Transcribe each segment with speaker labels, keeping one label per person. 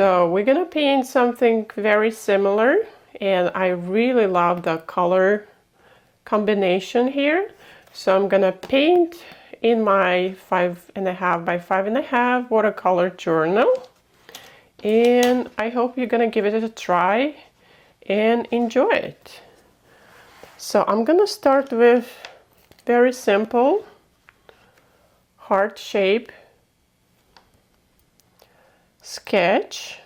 Speaker 1: So we're gonna paint something very similar, and I really love the color combination here. So I'm gonna paint in my 5.5 by 5.5 watercolor journal, and I hope you're gonna give it a try and enjoy it. So I'm gonna start with very simple heart shape sketch.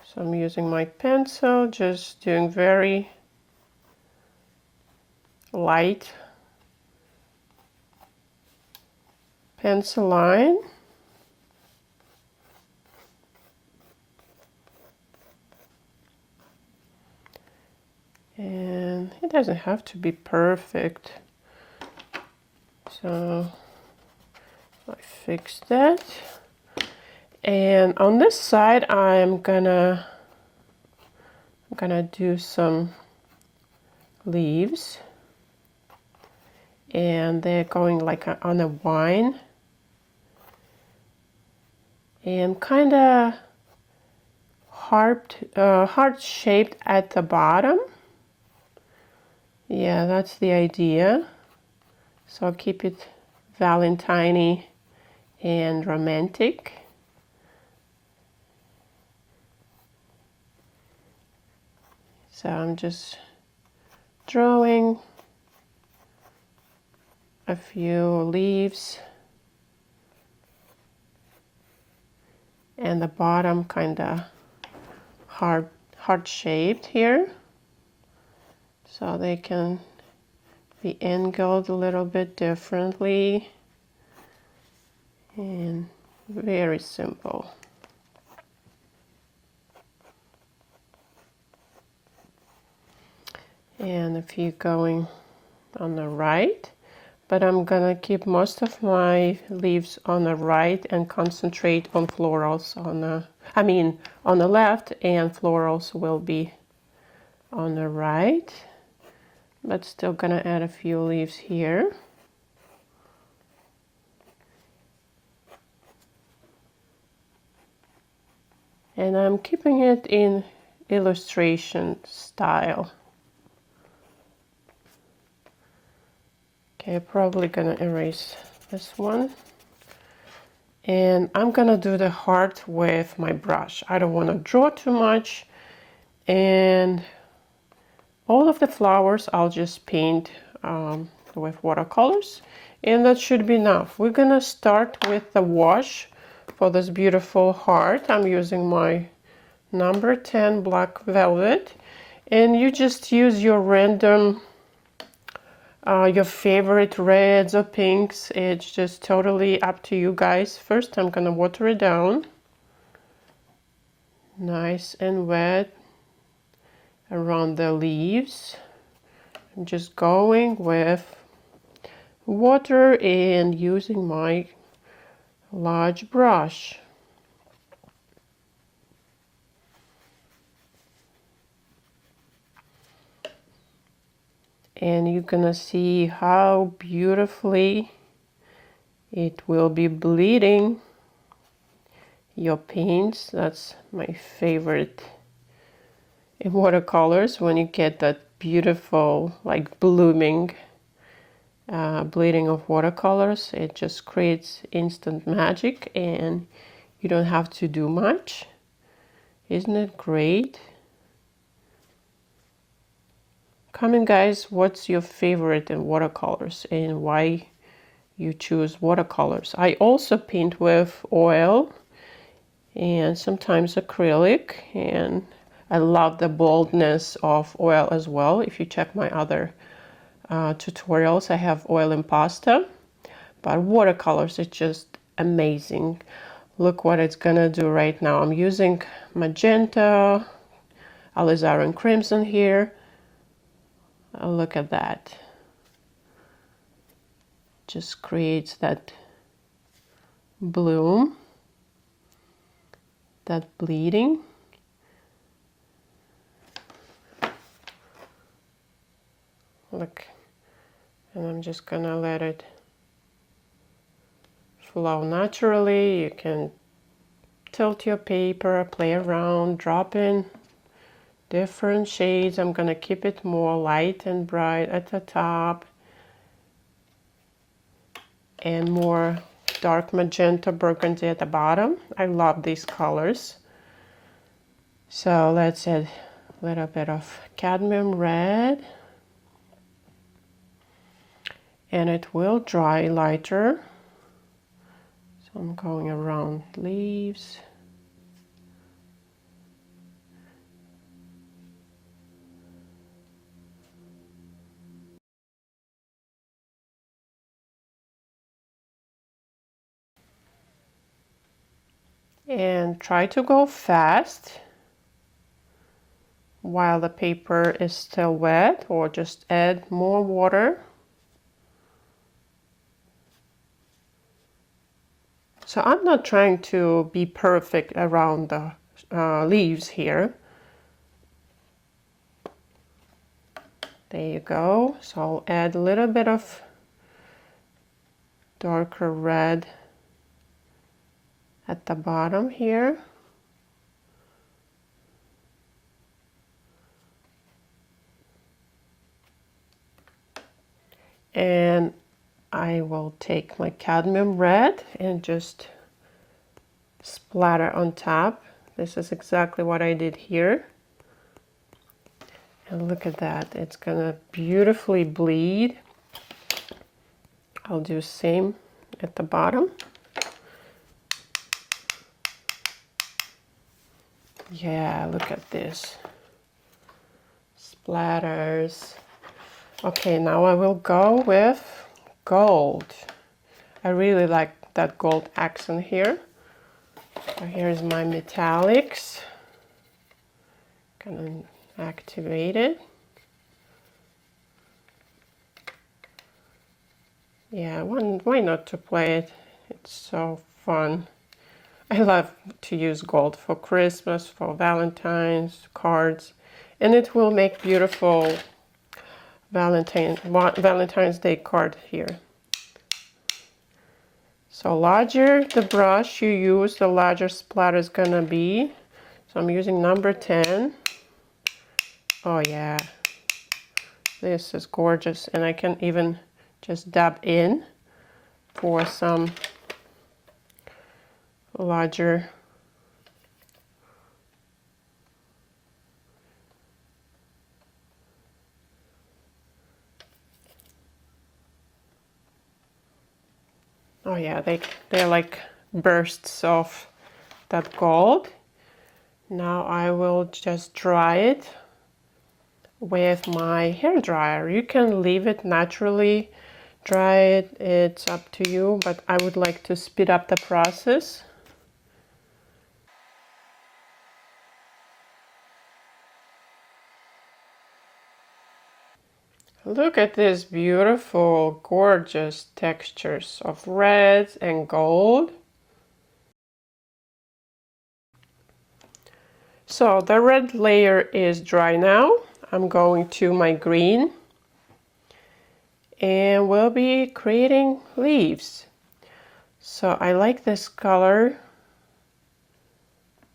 Speaker 1: So I'm using my pencil, just doing very light pencil line. And it doesn't have to be perfect. So I fix that. And on this side, I'm gonna do some leaves, and they're going like on a vine, and kind of heart shaped at the bottom. Yeah, that's the idea. So I'll keep it Valentine-y and romantic. So I'm just drawing a few leaves, and the bottom kind of heart shaped here, so they can be angled a little bit differently, and very simple. And a few going on the right, but I'm gonna keep most of my leaves on the right and concentrate on florals on the left, and florals will be on the right, but still gonna add a few leaves here. And I'm keeping it in illustration style. Okay, probably gonna erase this one. And I'm gonna do the heart with my brush. I don't wanna draw too much. And all of the flowers I'll just paint with watercolors. And that should be enough. We're gonna start with the wash for this beautiful heart. I'm using my number 10 black velvet. And you just use your random your favorite reds or pinks. It's just totally up to you guys. First I'm gonna water it down nice and wet around the leaves. I'm just going with water and using my large brush. And you're gonna see how beautifully it will be bleeding your paints. That's my favorite in watercolors, when you get that beautiful like blooming bleeding of watercolors. It just creates instant magic, and you don't have to do much. Isn't it great? Comment, guys, what's your favorite in watercolors and why you choose watercolors. I also paint with oil and sometimes acrylic, and I love the boldness of oil as well. If you check my other tutorials, I have oil and pasta, but watercolors are just amazing. Look what it's gonna do right now. I'm using magenta, alizarin crimson here. Look at that. Just creates that bloom, that bleeding. Look, and I'm just gonna let it flow naturally. You can tilt your paper, play around, drop in different shades. I'm gonna keep it more light and bright at the top and more dark magenta burgundy at the bottom. I love these colors. So let's add a little bit of cadmium red, and it will dry lighter. So I'm going around leaves. And try to go fast while the paper is still wet, or just add more water. So I'm not trying to be perfect around the leaves here. There you go. So I'll add a little bit of darker red at the bottom here. And I will take my cadmium red and just splatter on top. This is exactly what I did here. And look at that, it's gonna beautifully bleed. I'll do same at the bottom. Yeah, look at this. Splatters. Okay, now I will go with gold. I really like that gold accent here. So here's my metallics. Gonna activate it. Yeah, why not to play it? It's so fun. I love to use gold for Christmas, for Valentines, cards, and it will make beautiful Valentine's Day card here. So larger the brush you use, the larger splatter is gonna be. So I'm using number 10. Oh yeah, this is gorgeous, and I can even just dab in for some larger. Oh yeah, they're like bursts of that gold. Now I will just dry it with my hair dryer. You can leave it naturally, dry it, it's up to you, but I would like to speed up the process. Look at these beautiful, gorgeous textures of reds and gold. So the red layer is dry now. I'm going to my green and we'll be creating leaves. So I like this color,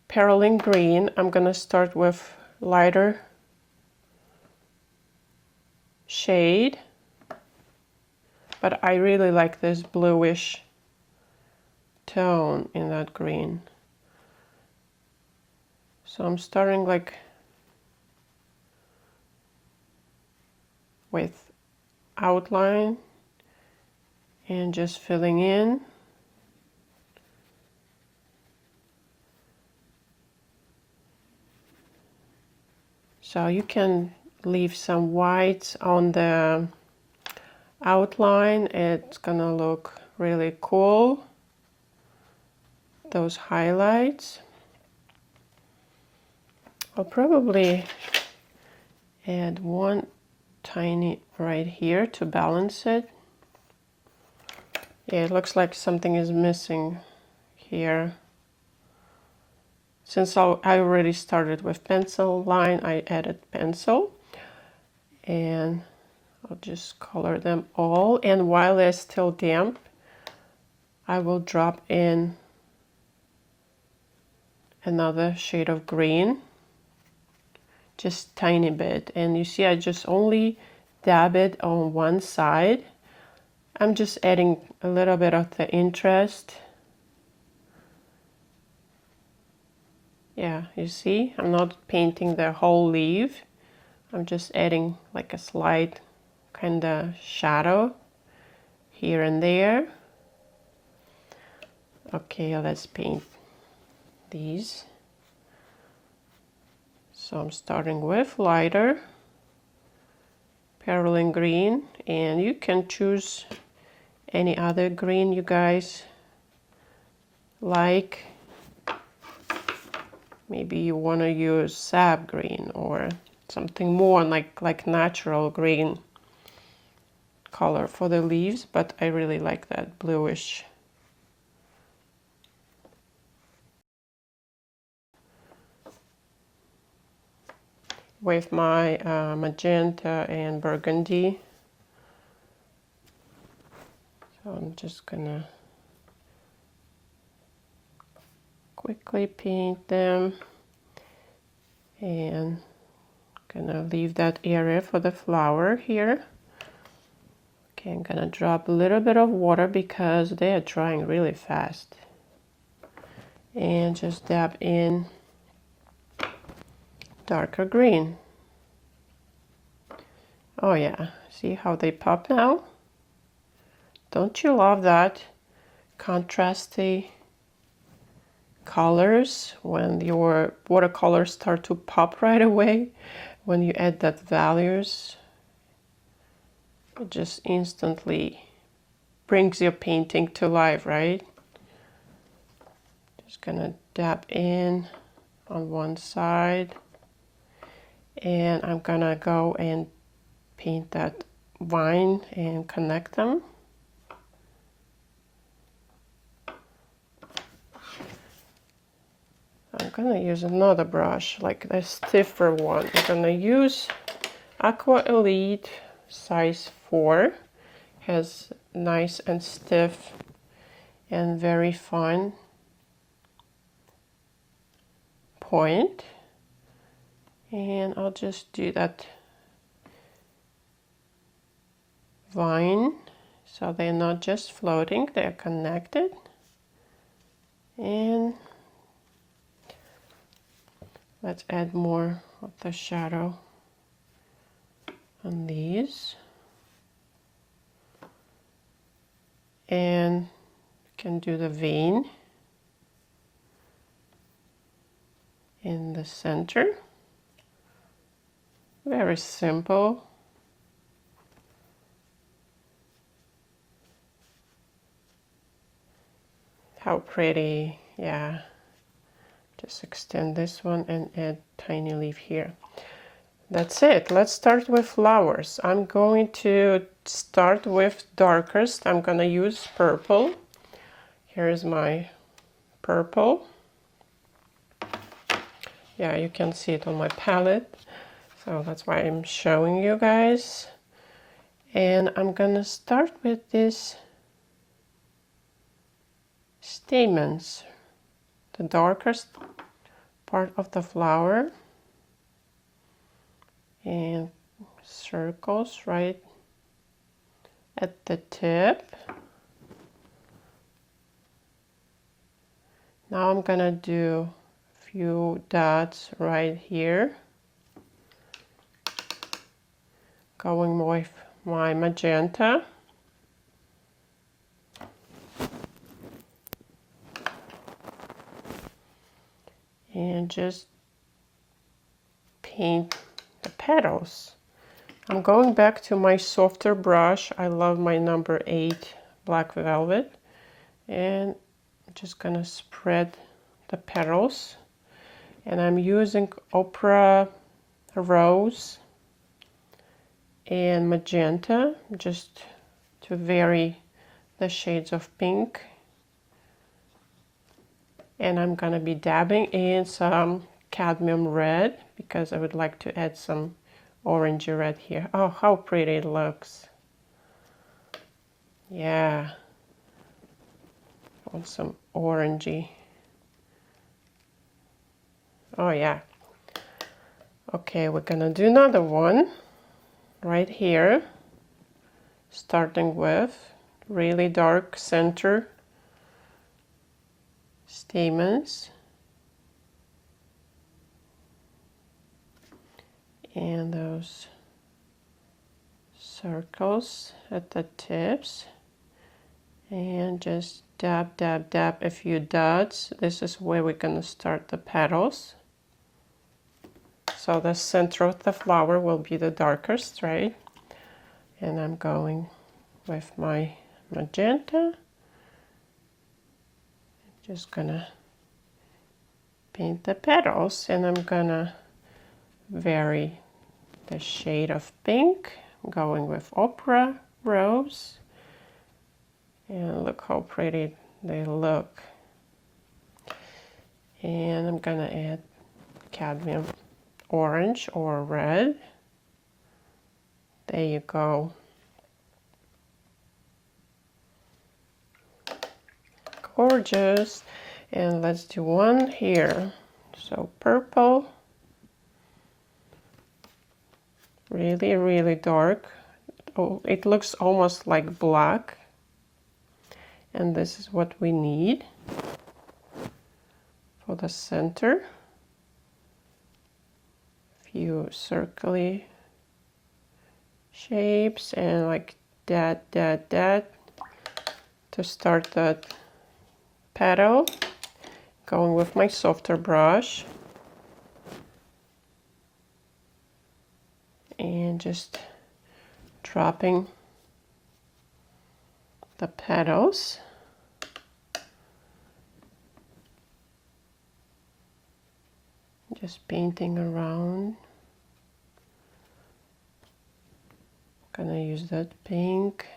Speaker 1: Perylene green. I'm gonna start with lighter shade, but I really like this bluish tone in that green. So I'm starting like with outline and just filling in. So you can leave some whites on the outline. It's gonna look really cool. Those highlights. I'll probably add one tiny right here to balance it. Yeah, it looks like something is missing here. Since I already started with pencil line, I added pencil. And I'll just color them all. And while they're still damp, I will drop in another shade of green, just tiny bit. And you see I just only dab it on one side. I'm just adding a little bit of the interest. Yeah, you see, I'm not painting the whole leaf. I'm just adding like a slight kind of shadow here and there. Okay, let's paint these. So I'm starting with lighter perylene green, and you can choose any other green you guys like. Maybe you want to use sap green or something more like natural green color for the leaves, but I really like that bluish. With my magenta and burgundy. So I'm just gonna quickly paint them and gonna leave that area for the flower here. Okay, I'm gonna drop a little bit of water because they are drying really fast. And just dab in darker green. Oh yeah, see how they pop now? Don't you love that? Contrasty colors when your watercolors start to pop right away when you add that values. It just instantly brings your painting to life, right? Just gonna dab in on one side, and I'm gonna go and paint that vine and connect them. I'm gonna use another brush, like a stiffer one. I'm gonna use Aqua Elite size 4. Has nice and stiff and very fine point. And I'll just do that vine so they're not just floating, they're connected. And let's add more of the shadow on these. And you can do the vein in the center. Very simple. How pretty, yeah. Just extend this one and add tiny leaf here. That's it. Let's start with flowers. I'm going to start with darkest. I'm gonna use purple. Here's my purple. Yeah, you can see it on my palette. So that's why I'm showing you guys. And I'm gonna start with this stamens, the darkest part of the flower, and circles right at the tip. Now I'm gonna do a few dots right here, going with my magenta. And just paint the petals. I'm going back to my softer brush. I love my number 8 black velvet, and I'm just gonna spread the petals, and I'm using Opera Rose and Magenta just to vary the shades of pink. And I'm gonna be dabbing in some cadmium red because I would like to add some orangey red here. Oh, how pretty it looks. Yeah. Want some orangey. Oh yeah. Okay, we're gonna do another one right here, starting with really dark center stamens and those circles at the tips, and just dab, dab, dab a few dots. This is where we're gonna start the petals. So the center of the flower will be the darkest, right? And I'm going with my magenta. Just gonna paint the petals, and I'm gonna vary the shade of pink. I'm going with Opera Rose. And look how pretty they look. And I'm gonna add cadmium orange or red. There you go. Gorgeous. And let's do one here. So purple. Really, really dark. Oh, it looks almost like black. And this is what we need for the center. Few circly shapes and like that to start that petal. Going with my softer brush and just dropping the petals. Just painting around. Gonna use that pink.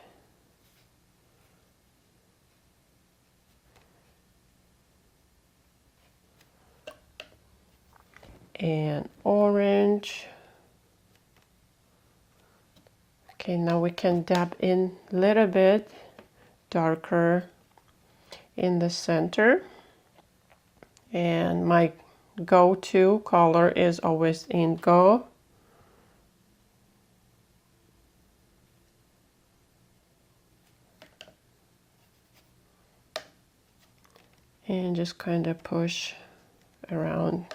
Speaker 1: And orange. Okay, now we can dab in a little bit darker in the center. And my go-to color is always indigo. And just kind of push around.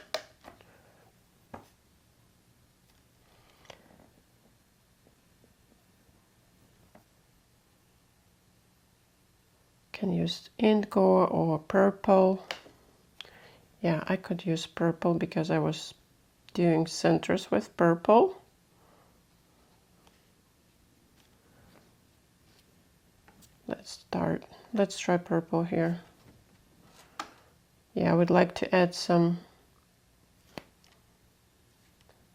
Speaker 1: Can use indigo or purple. Yeah, I could use purple because I was doing centers with purple. Let's try purple here. Yeah, I would like to add some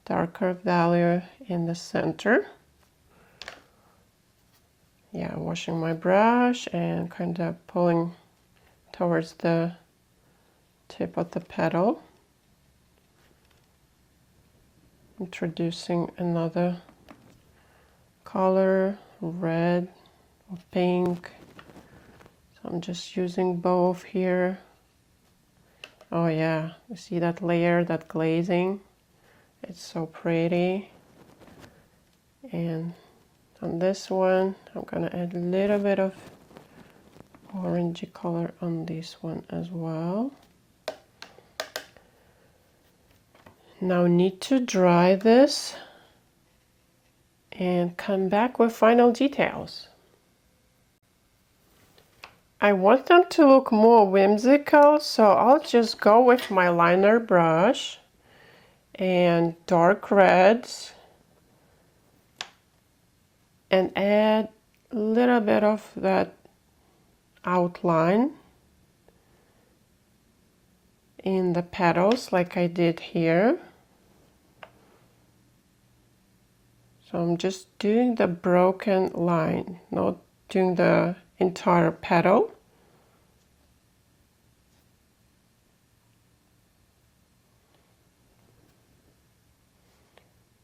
Speaker 1: darker value in the center. Yeah, washing my brush and kind of pulling towards the tip of the petal. Introducing another color, red or pink. So I'm just using both here. Oh yeah, you see that layer, that glazing? It's so pretty. And on this one, I'm gonna add a little bit of orangey color on this one as well. Now need to dry this and come back with final details. I want them to look more whimsical, so I'll just go with my liner brush and dark reds and add a little bit of that outline in the petals like I did here. So I'm just doing the broken line, not doing the entire petal.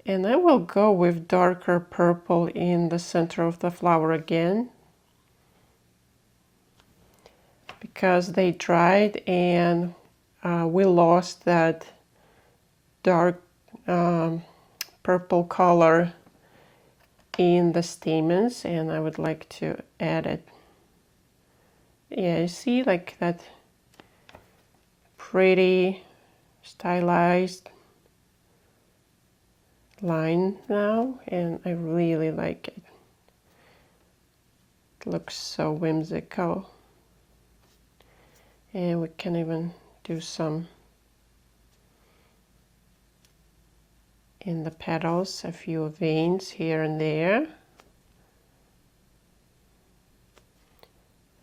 Speaker 1: And I will go with darker purple in the center of the flower again, because they dried and we lost that dark purple color in the stamens, and I would like to add it. Yeah, you see, like that pretty stylized line now, and I really like it. It looks so whimsical. And we can even do some in the petals, a few veins here and there.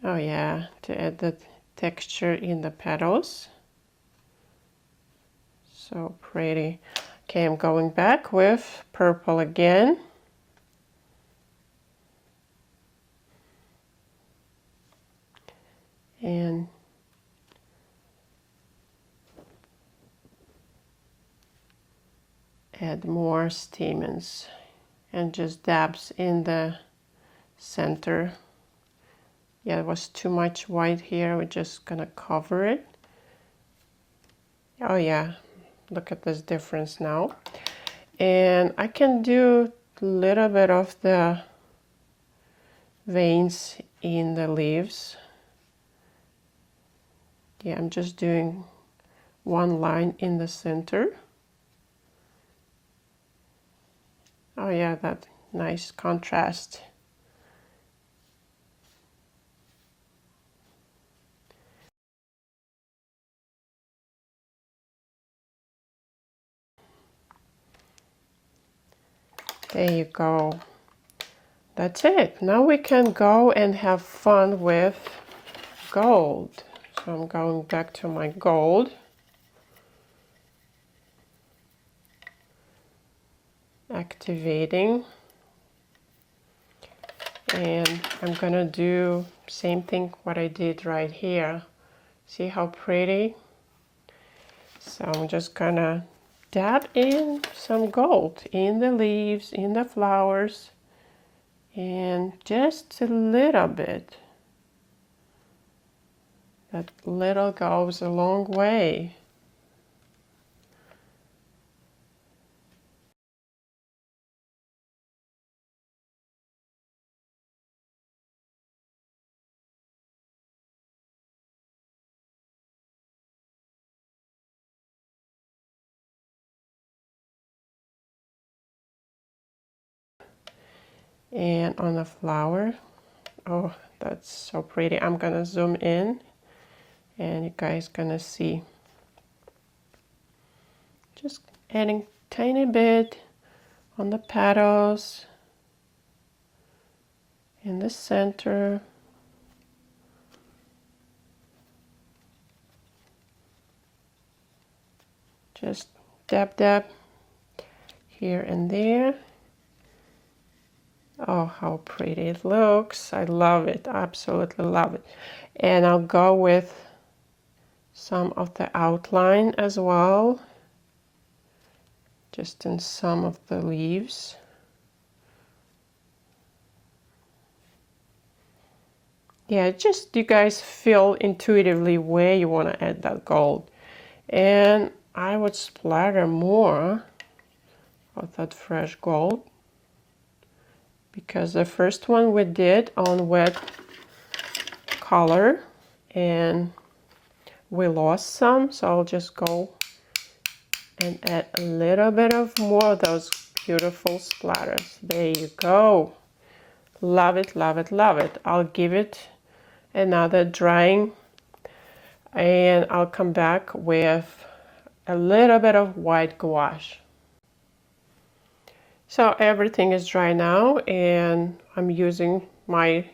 Speaker 1: Oh yeah, to add the texture in the petals. So pretty. Okay, I'm going back with purple again. And add more stamens and just dabs in the center. Yeah, it was too much white here. We're just gonna cover it. Oh yeah, look at this difference now. And I can do a little bit of the veins in the leaves. Yeah, I'm just doing one line in the center. Oh yeah, that nice contrast. There you go. That's it. Now we can go and have fun with gold. So I'm going back to my gold. Activating. And I'm gonna do same thing what I did right here. See how pretty? So I'm just gonna dab in some gold in the leaves, in the flowers, and just a little bit. That little goes a long way. And on the flower, oh, that's so pretty. I'm gonna zoom in and you guys gonna see. Just adding tiny bit on the petals in the center. Just dab dab here and there. Oh, how pretty it looks. I love it. Absolutely love it. And I'll go with some of the outline as well. Just in some of the leaves. Yeah, just you guys feel intuitively where you want to add that gold. And I would splatter more of that fresh gold, because the first one we did on wet color and we lost some, so I'll just go and add a little bit of more of those beautiful splatters. There you go. Love it, love it, love it. I'll give it another drying and I'll come back with a little bit of white gouache. So everything is dry now and I'm using my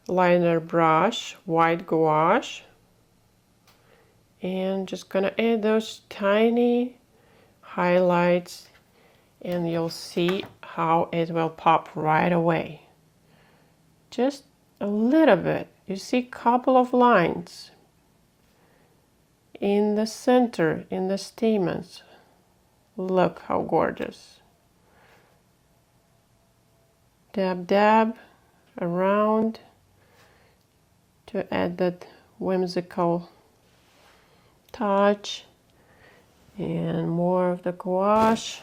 Speaker 1: liner brush, white gouache, and just gonna add those tiny highlights and you'll see how it will pop right away. Just a little bit. You see a couple of lines in the center, in the stamens. Look how gorgeous. Dab dab around to add that whimsical touch. And more of the gouache.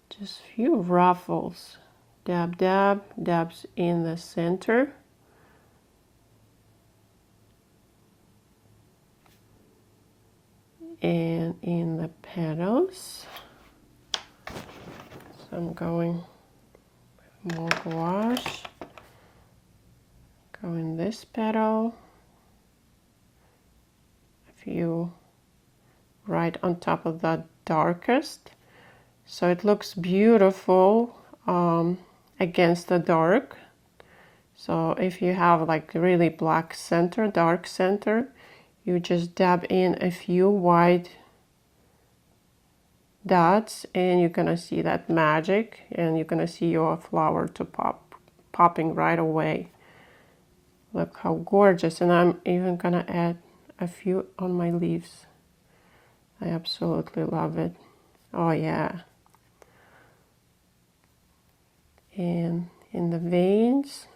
Speaker 1: Just a few ruffles. Dab, dab, dabs in the center. And in the petals. So I'm going with more gouache. Go in this petal. A few right on top of the darkest. So it looks beautiful against the dark. So if you have like really black center, dark center, you just dab in a few white dots and you're gonna see that magic, and you're gonna see your flower to popping right away. Look how gorgeous. And I'm even gonna add a few on my leaves. I absolutely love it. Oh yeah. And in the veins,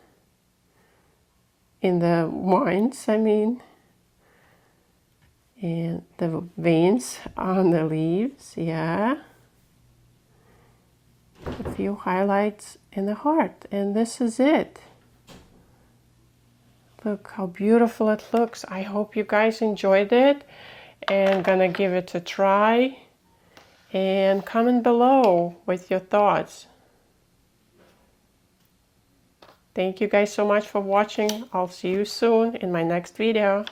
Speaker 1: in the vines, I mean, and the veins on the leaves, yeah. A few highlights in the heart, and this is it. Look how beautiful it looks. I hope you guys enjoyed it, and gonna give it a try, and comment below with your thoughts. Thank you guys so much for watching. I'll see you soon in my next video.